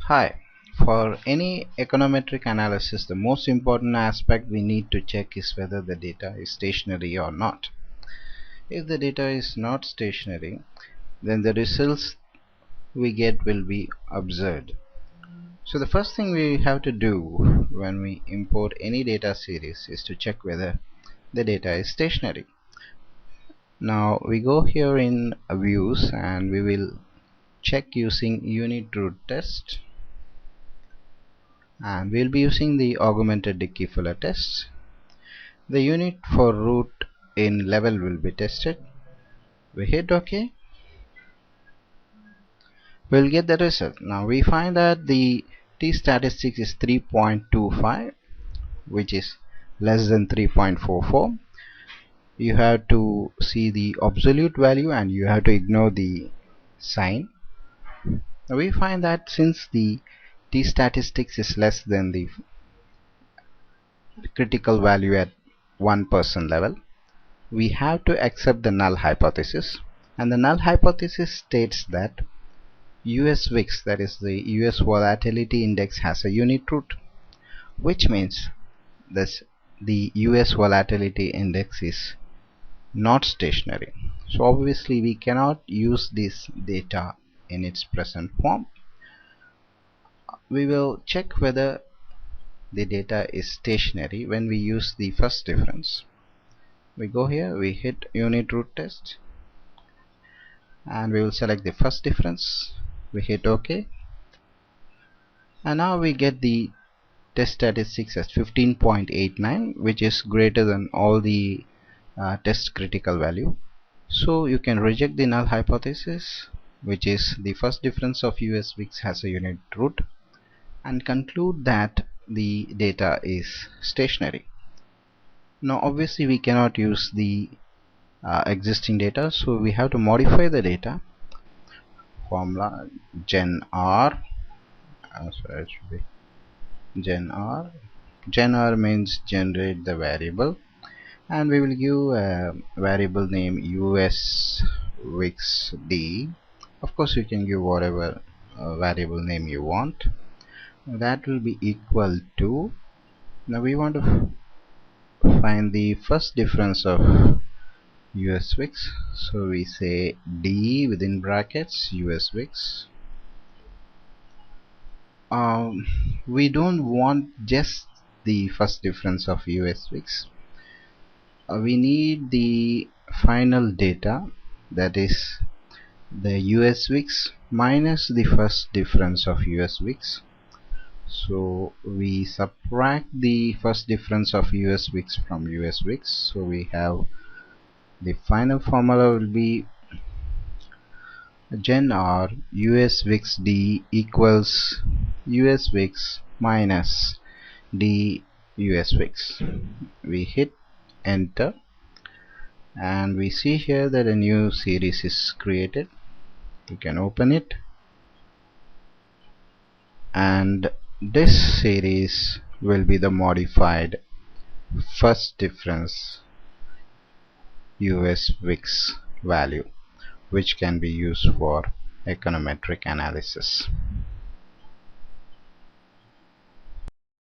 Hi. For any econometric analysis, the most important aspect we need to check is whether the data is stationary or not. If the data is not stationary, then the results we get will be absurd. So the first thing we have to do when we import any data series is to check whether the data is stationary. Now we go here in views and we will check using unit root test, and we'll be using the augmented Dickey-Fuller test. The unit for root in level will be tested. We hit OK. We'll get the result. Now we find that the t statistic is 3.25, which is less than 3.44. You have to see the absolute value and you have to ignore the sign. Now we find that since the t statistics is less than the critical value at 1% level, we have to accept the null hypothesis, and the null hypothesis states that US VIX, that is the US volatility index, has a unit root, which means this the US volatility index is not stationary. So obviously we cannot use this data in its present form. We will check whether the data is stationary when we use the first difference. We go here, we hit unit root test, and we will select the first difference. We hit OK, and now we get the test statistics as 15.89, which is greater than all the test critical value. So you can reject the null hypothesis, which is the first difference of US VIX has a unit root, and conclude that the data is stationary. Now obviously we cannot use the existing data, so we have to modify the data. Formula gen r, it should be gen r means generate the variable, and we will give a variable name US VIX D. Of course you can give whatever variable name you want. That will be equal to, now we want to find the first difference of US VIX, so we say D within brackets US VIX. We don't want just the first difference of US VIX. We need the final data, that is the US VIX minus the first difference of US VIX. So we subtract the first difference of US VIX from US VIX. So we have the final formula will be gen r US VIX D equals US VIX minus D US VIX. We hit enter, and we see here that a new series is created. You can open it, and this series will be the modified first difference US VIX value, which can be used for econometric analysis.